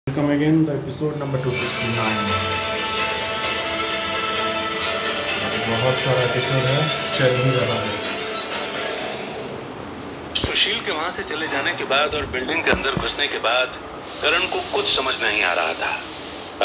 Welcome again, the episode number 269। बहुत सारा episode है, चल ही रहा है। सुशील के वहां से चले जाने के बाद और बिल्डिंग के अंदर घुसने के बाद करण को कुछ समझ नहीं आ रहा था।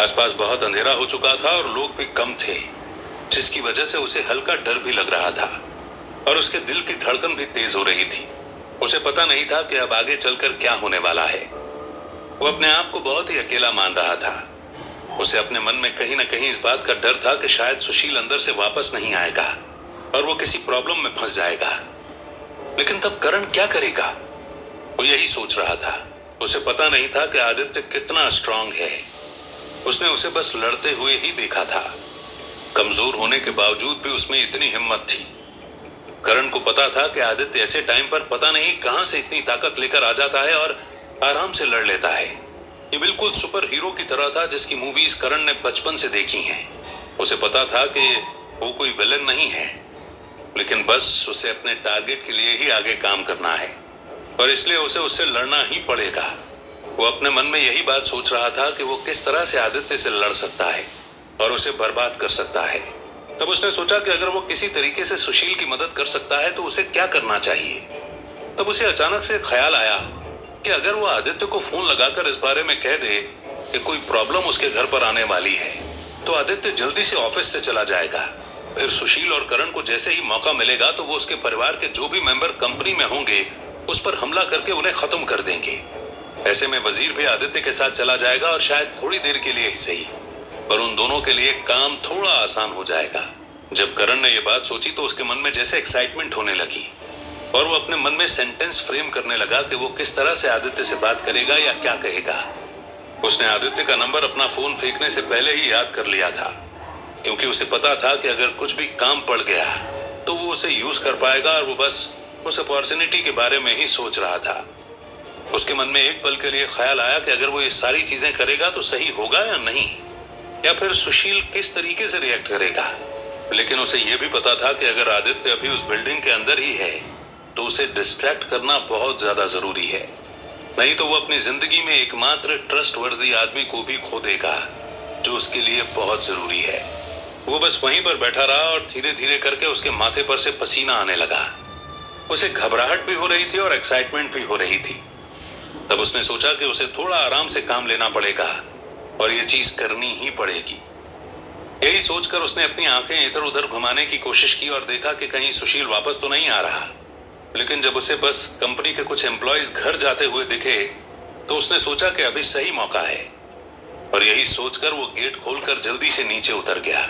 आसपास बहुत अंधेरा हो चुका था और लोग भी कम थे, जिसकी वजह से उसे हल्का डर भी लग रहा था और उसके दिल की धड़कन भी तेज हो रही थी। उसे पता नहीं था कि अब आगे चलकर क्या होने वाला है। वो अपने आप को बहुत ही अकेला मान रहा था। उसे अपने मन में कहीं ना कहीं इस बात का डर था कि शायद सुशील अंदर से वापस नहीं आएगा और वो किसी प्रॉब्लम में फंस जाएगा। लेकिन तब करण क्या करेगा, वो यही सोच रहा था। उसे पता नहीं था कि आदित्य कितना स्ट्रांग है। उसने उसे बस लड़ते हुए ही देखा था। कमजोर होने के बावजूद भी उसमें इतनी हिम्मत थी। करण को पता था कि आदित्य ऐसे टाइम पर पता नहीं कहां से इतनी ताकत लेकर आ जाता है और आराम से लड़ लेता है। ये बिल्कुल सुपर हीरो की तरह था जिसकी मूवीज करण ने बचपन से देखी हैं। उसे पता था कि वो कोई विलन नहीं है, लेकिन बस उसे अपने टारगेट के लिए ही आगे काम करना है और इसलिए उसे उससे लड़ना ही पड़ेगा। वो अपने मन में यही बात सोच रहा था कि वो किस तरह से आदित्य से लड़ सकता है और उसे बर्बाद कर सकता है। तब उसने सोचा कि अगर वो किसी तरीके से सुशील की मदद कर सकता है तो उसे क्या करना चाहिए। तब उसे अचानक से ख्याल आया कि अगर वो आदित्य को फोन लगाकर इस बारे में कह दे कि कोई प्रॉब्लम उसके घर पर आने वाली है, तो आदित्य जल्दी से ऑफिस से चला जाएगा। फिर सुशील और करण को जैसे ही मौका मिलेगा तो वो उसके परिवार के जो भी मेंबर कंपनी में होंगे उस पर हमला करके उन्हें खत्म कर देंगे। ऐसे में वजीर भी आदित्य के साथ चला जाएगा और शायद थोड़ी देर के लिए ही सही, पर उन दोनों के लिए काम थोड़ा आसान हो जाएगा। जब करण ने यह बात सोची तो उसके मन में जैसे एक्साइटमेंट होने लगी और वो अपने मन में सेंटेंस फ्रेम करने लगा कि वो किस तरह से आदित्य से बात करेगा या क्या कहेगा। उसने आदित्य का नंबर अपना फोन फेंकने से पहले ही याद कर लिया था, क्योंकि उसे पता था कि अगर कुछ भी काम पड़ गया तो वो उसे यूज कर पाएगा और वो बस उस अपॉर्चुनिटी के बारे में ही सोच रहा था। उसके मन में एक पल के लिए ख्याल आया कि अगर वो ये सारी चीजें करेगा तो सही होगा या नहीं, या फिर सुशील किस तरीके से रिएक्ट करेगा। लेकिन उसे यह भी पता था कि अगर आदित्य अभी उस बिल्डिंग के अंदर ही है तो उसे डिस्ट्रैक्ट करना बहुत ज्यादा जरूरी है, नहीं तो वो अपनी जिंदगी में एकमात्र ट्रस्टवर्दी आदमी को भी खो देगा जो उसके लिए बहुत जरूरी है। वो बस वहीं पर बैठा रहा और धीरे धीरे करके उसके माथे पर से पसीना आने लगा। उसे घबराहट भी हो रही थी और एक्साइटमेंट भी हो रही थी। तब उसने सोचा कि उसे थोड़ा आराम से काम लेना पड़ेगा और ये चीज करनी ही पड़ेगी। यही सोचकर उसने अपनी आंखें इधर उधर घुमाने की कोशिश की और देखा कि कहीं सुशील वापस तो नहीं आ रहा। लेकिन जब उसे बस कंपनी के कुछ एम्प्लॉयज घर जाते हुए दिखे तो उसने सोचा कि अभी सही मौका है और यही सोचकर वो गेट खोलकर जल्दी से नीचे उतर गया।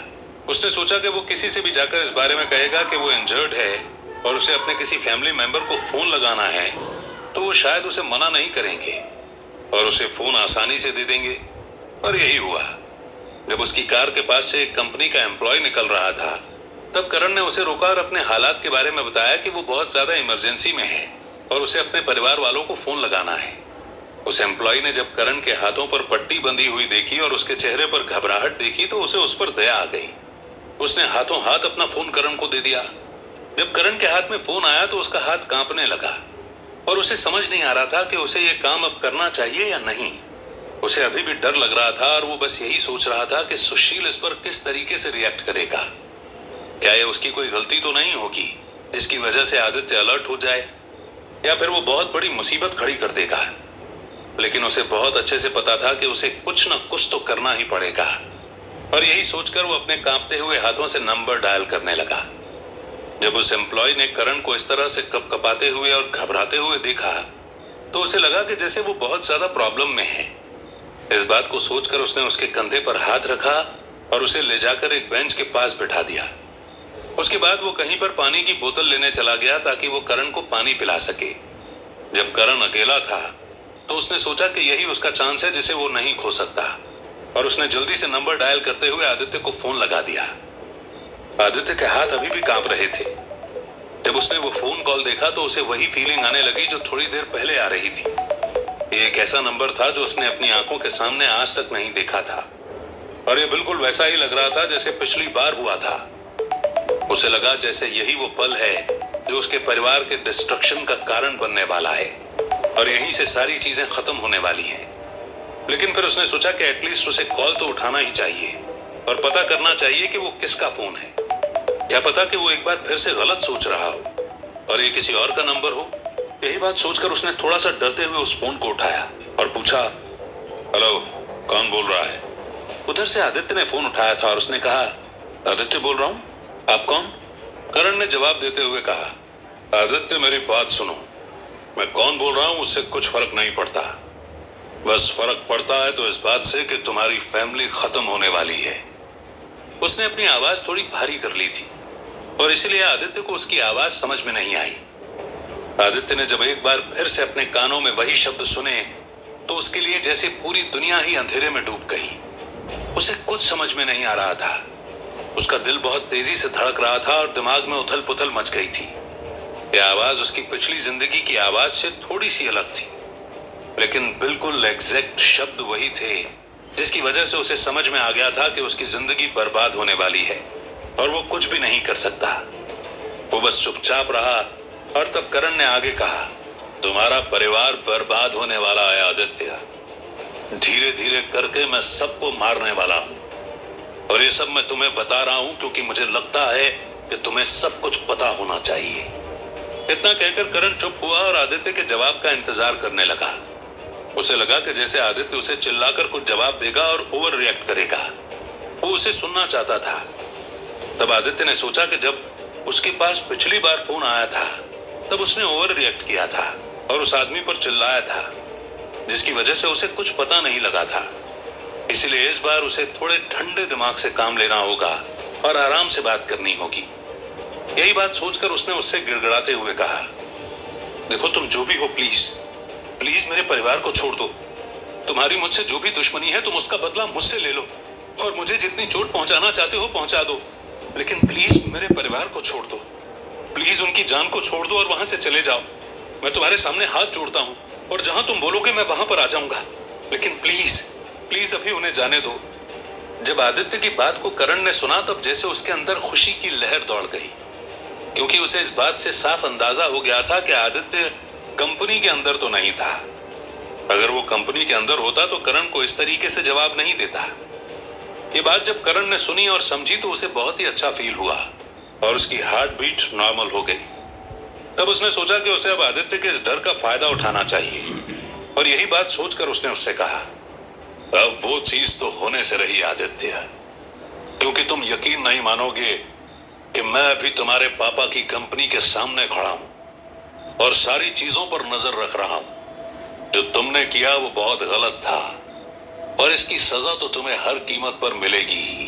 उसने सोचा कि वो किसी से भी जाकर इस बारे में कहेगा कि वो इंजर्ड है और उसे अपने किसी फैमिली मेंबर को फोन लगाना है तो वो शायद उसे मना नहीं करेंगे और उसे फोन आसानी से दे देंगे। और यही हुआ। जब उसकी कार के पास से एक कंपनी का एम्प्लॉय निकल रहा था तब करण ने उसे रोका और अपने हालात के बारे में बताया कि वो बहुत ज्यादा इमरजेंसी में है और उसे अपने परिवार वालों को फोन लगाना है। उस एम्प्लॉय ने जब करण के हाथों पर पट्टी बंधी हुई देखी और उसके चेहरे पर घबराहट देखी तो उसे उस पर दया आ गई। उसने हाथों हाथ अपना फोन करण को दे दिया। जब करण के हाथ में फोन आया तो उसका हाथ कांपने लगा और उसे समझ नहीं आ रहा था कि उसे ये काम अब करना चाहिए या नहीं। उसे अभी भी डर लग रहा था और वो बस यही सोच रहा था कि सुशील इस पर किस तरीके से रिएक्ट करेगा। क्या ये उसकी कोई गलती तो नहीं होगी जिसकी वजह से आदित्य अलर्ट हो जाए, या फिर वो बहुत बड़ी मुसीबत खड़ी कर देगा। लेकिन उसे बहुत अच्छे से पता था कि उसे कुछ न कुछ तो करना ही पड़ेगा और यही सोचकर वो अपने कांपते हुए हाथों से नंबर डायल करने लगा। जब उस एम्प्लॉय ने करण को इस तरह से कपकपाते हुए और घबराते हुए देखा तो उसे लगा कि जैसे वो बहुत ज्यादा प्रॉब्लम में है। इस बात को सोचकर उसने उसके कंधे पर हाथ रखा और उसे ले जाकर एक बेंच के पास बिठा दिया। उसके बाद वो कहीं पर पानी की बोतल लेने चला गया ताकि वो करण को पानी पिला सके। जब करण अकेला था तो उसने सोचा कि यही उसका चांस है जिसे वो नहीं खो सकता और उसने जल्दी से नंबर डायल करते हुए आदित्य को फोन लगा दिया। आदित्य के हाथ अभी भी कांप रहे थे। जब उसने वो फोन कॉल देखा तो उसे वही फीलिंग आने लगी जो थोड़ी देर पहले आ रही थी। ये एक ऐसा नंबर था जो उसने अपनी आंखों के सामने आज तक नहीं देखा था और ये बिल्कुल वैसा ही लग रहा था जैसे पिछली बार हुआ था। उसे लगा जैसे यही वो पल है जो उसके परिवार के डिस्ट्रक्शन का कारण बनने वाला है और यहीं से सारी चीजें खत्म होने वाली हैं। लेकिन फिर उसने सोचा कि एटलीस्ट उसे कॉल तो उठाना ही चाहिए और पता करना चाहिए कि वो किसका फोन है। क्या पता कि वो एक बार फिर से गलत सोच रहा हो और ये किसी और का नंबर हो। यही बात सोचकर उसने थोड़ा सा डरते हुए उस फोन को उठाया और पूछा, हेलो, कौन बोल रहा है? उधर से आदित्य ने फोन उठाया था और उसने कहा, आदित्य बोल रहा हूं, आप कौन? करण ने जवाब देते हुए कहा, आदित्य मेरी बात सुनो, मैं कौन बोल रहा हूं उससे कुछ फर्क नहीं पड़ता। बस फर्क पड़ता है तो इस बात से कि तुम्हारी फैमिली खत्म होने वाली है। उसने अपनी आवाज थोड़ी भारी कर ली थी और इसलिए आदित्य को उसकी आवाज समझ में नहीं आई। आदित्य ने जब एक बार फिर से अपने कानों में वही शब्द सुने तो उसके लिए जैसे पूरी दुनिया ही अंधेरे में डूब गई। उसे कुछ समझ में नहीं आ रहा था। उसका दिल बहुत तेजी से धड़क रहा था और दिमाग में उथल पुथल मच गई थी। यह आवाज उसकी पिछली जिंदगी की आवाज से थोड़ी सी अलग थी, लेकिन बिल्कुल एग्जैक्ट शब्द वही थे जिसकी वजह से उसे समझ में आ गया था कि उसकी जिंदगी बर्बाद होने वाली है और वो कुछ भी नहीं कर सकता। वो बस चुपचाप रहा और तब करण ने आगे कहा, तुम्हारा परिवार बर्बाद होने वाला है आदित्य। धीरे धीरे करके मैं सबको मारने वाला हूं और ये सब मैं तुम्हें बता रहा हूं क्योंकि मुझे लगता है कि तुम्हें सब कुछ पता होना चाहिए। इतना कहकर करण चुप हुआ और आदित्य के जवाब का इंतजार करने लगा। उसे लगा कि जैसे आदित्य उसे चिल्लाकर कुछ जवाब देगा और ओवर रिएक्ट करेगा। वो उसे सुनना चाहता था। तब आदित्य ने सोचा कि जब उसके पास पिछली बार फोन आया था तब उसने ओवर रिएक्ट किया था और उस आदमी पर चिल्लाया था जिसकी वजह से उसे कुछ पता नहीं लगा था। इसलिए इस बार उसे थोड़े ठंडे दिमाग से काम लेना होगा और आराम से बात करनी होगी। यही बात सोचकर उसने उससे गिड़गिड़ाते हुए कहा, देखो तुम जो भी हो, प्लीज प्लीज मेरे परिवार को छोड़ दो। तुम्हारी मुझसे जो भी दुश्मनी है तुम उसका बदला मुझसे ले लो और मुझे जितनी चोट पहुंचाना चाहते हो पहुंचा दो, लेकिन प्लीज मेरे परिवार को छोड़ दो। प्लीज उनकी जान को छोड़ दो और वहां से चले जाओ। मैं तुम्हारे सामने हाथ जोड़ता हूं और जहां तुम बोलोगे मैं वहां पर आ जाऊंगा, लेकिन प्लीज प्लीज अभी उन्हें जाने दो। जब आदित्य की बात को करण ने सुना तब जैसे उसके अंदर खुशी की लहर दौड़ गई, क्योंकि उसे इस बात से साफ अंदाजा हो गया था कि आदित्य कंपनी के अंदर तो नहीं था। अगर वो कंपनी के अंदर होता तो करण को इस तरीके से जवाब नहीं देता। ये बात जब करण ने सुनी और समझी तो उसे बहुत ही अच्छा फील हुआ और उसकी हार्ट बीट नॉर्मल हो गई। तब उसने सोचा कि उसे अब आदित्य के इस डर का फायदा उठाना चाहिए और यही बात सोचकर उसने उससे कहा, अब वो चीज तो होने से रही आदित्य, क्योंकि तुम यकीन नहीं मानोगे कि मैं अभी तुम्हारे पापा की कंपनी के सामने खड़ा हूं और सारी चीजों पर नजर रख रहा हूं। जो तुमने किया वो बहुत गलत था और इसकी सजा तो तुम्हें हर कीमत पर मिलेगी ही।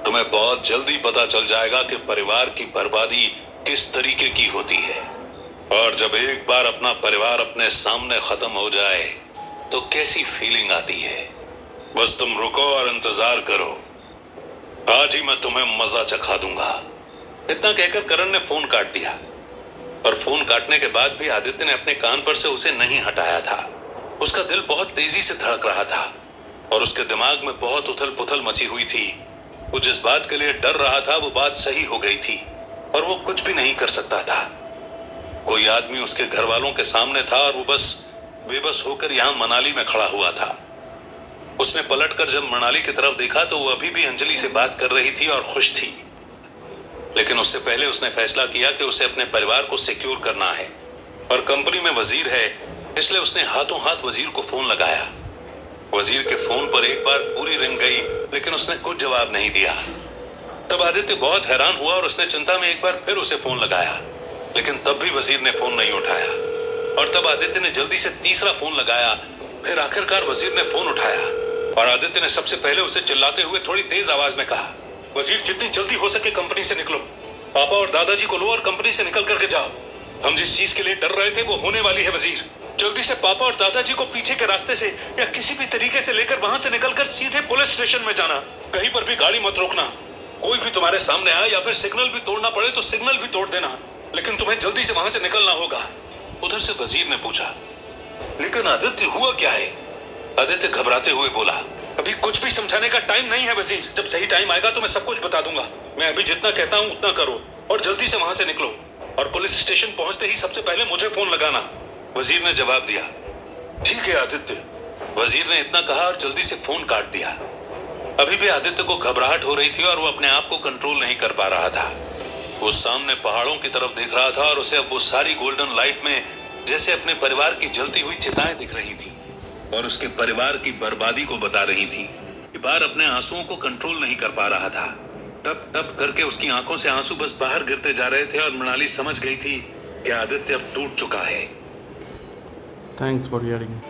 तुम्हें बहुत जल्दी पता चल जाएगा कि परिवार की बर्बादी किस तरीके की होती है और जब एक बार अपना परिवार अपने सामने खत्म हो जाए तो कैसी फीलिंग आती है। बस तुम रुको और इंतजार करो, आज ही मैं तुम्हें मजा चखा दूंगा। इतना कहकर करण ने फोन काट दिया और फोन काटने के बाद भी आदित्य ने अपने कान पर से उसे नहीं हटाया था। उसका दिल बहुत तेजी से धड़क रहा था और उसके दिमाग में बहुत उथल पुथल मची हुई थी। वो जिस बात के लिए डर रहा था वो बात सही हो गई थी और वो कुछ भी नहीं कर सकता था। कोई आदमी उसके घर वालों के सामने था और वो बस बेबस होकर यहां मनाली में खड़ा हुआ था। उसने पलटकर जब मनाली की तरफ देखा तो वो अभी भी अंजलि से बात कर रही थी और खुश थी, लेकिन उससे पहले उसने फैसला किया कि उसे अपने परिवार को सिक्योर करना है और कंपनी में वजीर है, इसलिए उसने हाथों हाथ वजीर को फोन लगाया। वजीर के फोन पर एक बार पूरी रिंग गई लेकिन उसने कुछ जवाब नहीं दिया। तब आदित्य बहुत हैरान हुआ और उसने चिंता में एक बार फिर उसे फोन लगाया, लेकिन तब भी वजीर ने फोन नहीं उठाया। और तब आदित्य ने जल्दी से तीसरा फोन लगाया। फिर आखिरकार वजीर ने फोन उठाया और आदित्य ने सबसे पहले उसे चिल्लाते हुए थोड़ी तेज आवाज में कहा, वजीर जितनी जल्दी हो सके कंपनी से निकलो। पापा और दादाजी को लो और कंपनी से निकल करके जाओ। हम जिस चीज के लिए डर रहे थे वो होने वाली है वजीर। जल्दी से पापा और दादाजी को पीछे के रास्ते से या किसी भी तरीके से लेकर वहां से निकलकर सीधे पुलिस स्टेशन में जाना। कहीं पर भी गाड़ी मत रोकना। कोई भी तुम्हारे सामने आए या फिर सिग्नल भी तोड़ना पड़े तो सिग्नल भी तोड़ देना, लेकिन तुम्हें जल्दी से वहां से निकलना होगा। उधर से वजीर ने पूछा, लेकिन आदित्य हुआ क्या है? आदित्य घबराते हुए बोला, अभी कुछ भी समझाने का टाइम नहीं है वजीर। जब सही टाइम आएगा तो मैं सब कुछ बता दूंगा। मैं अभी जितना कहता हूँ उतना करो और जल्दी से वहां से निकलो और पुलिस स्टेशन पहुंचते ही सबसे पहले मुझे फोन लगाना। वजीर ने जवाब दिया, ठीक है आदित्य, वजीर ने इतना कहा और जल्दी से फोन काट दिया। अभी भी आदित्य को घबराहट हो रही थी और वो अपने आप को कंट्रोल नहीं कर पा रहा था। वो सामने पहाड़ों की तरफ देख रहा था और उसे अब वो सारी गोल्डन लाइट में जैसे अपने परिवार की जलती हुई चिताएं दिख रही थी और उसके परिवार की बर्बादी को बता रही थी। बार अपने आंसुओं को कंट्रोल नहीं कर पा रहा था। टप टप करके उसकी आंखों से आंसू बस बाहर गिरते जा रहे थे और मृणाली समझ गई थी कि आदित्य अब टूट चुका है। Thanks for hearing.